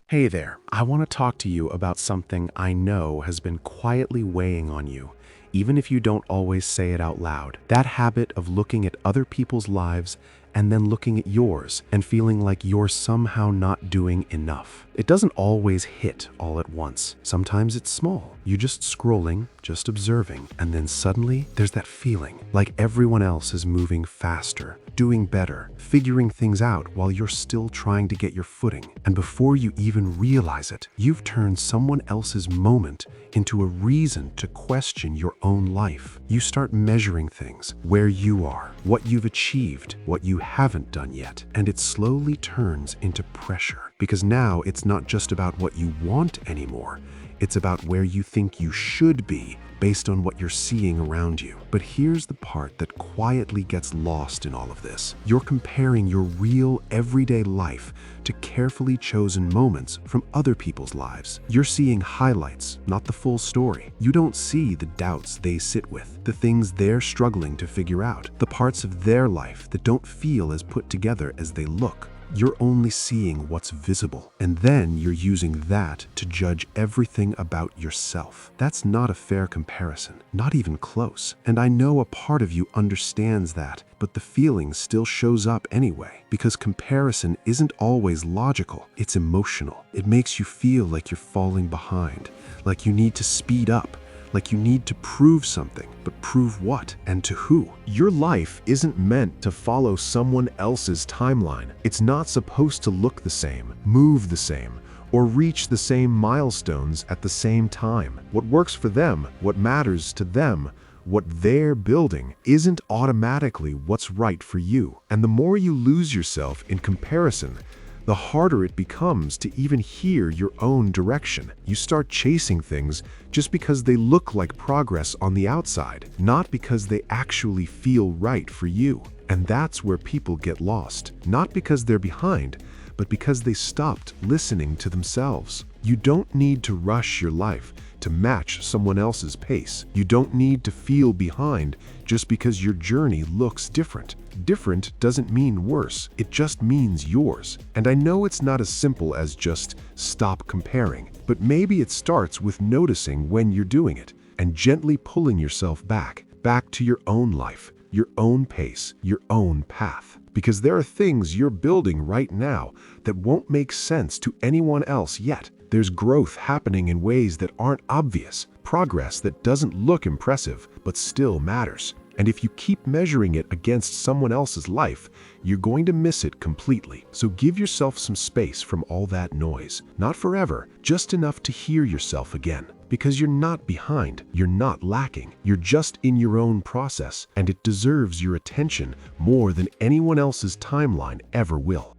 Hey there, I want to talk to you about something I know has been quietly weighing on you, even if you don't always say it out loud. That habit of looking at other people's lives and then looking at yours and feeling like you're somehow not doing enough. It doesn't always hit all at once. Sometimes it's small. You're just scrolling, just observing, and then suddenly there's that feeling like everyone else is moving faster, doing better, figuring things out while you're still trying to get your footing. And before you even realize it, you've turned someone else's moment into a reason to question your own life. You start measuring things, where you are, what you've achieved, what you haven't done yet, and it slowly turns into pressure. Because now it's not just about what you want anymore, it's about where you think you should be based on what you're seeing around you. But here's the part that quietly gets lost in all of this. You're comparing your real everyday life to carefully chosen moments from other people's lives. You're seeing highlights, not the full story. You don't see the doubts they sit with, the things they're struggling to figure out, the parts of their life that don't feel as put together as they look. You're only seeing what's visible, and then you're using that to judge everything about yourself. That's not a fair comparison, not even close. And I know a part of you understands that, but the feeling still shows up anyway, because comparison isn't always logical, it's emotional. It makes you feel like you're falling behind, like you need to speed up, like you need to prove something, but prove what and to who? Your life isn't meant to follow someone else's timeline. It's not supposed to look the same, move the same, or reach the same milestones at the same time. What works for them, what matters to them, what they're building isn't automatically what's right for you. And the more you lose yourself in comparison, the harder it becomes to even hear your own direction. You start chasing things just because they look like progress on the outside, not because they actually feel right for you. And that's where people get lost, not because they're behind, but because they stopped listening to themselves. You don't need to rush your life to match someone else's pace. You don't need to feel behind just because your journey looks different. Different doesn't mean worse, it just means yours. And I know it's not as simple as just stop comparing, but maybe it starts with noticing when you're doing it and gently pulling yourself back to your own life, your own pace, your own path. Because there are things you're building right now that won't make sense to anyone else yet. There's growth happening in ways that aren't obvious, progress that doesn't look impressive but still matters. And if you keep measuring it against someone else's life, you're going to miss it completely. So give yourself some space from all that noise. Not forever, just enough to hear yourself again. Because you're not behind, you're not lacking, you're just in your own process, and it deserves your attention more than anyone else's timeline ever will.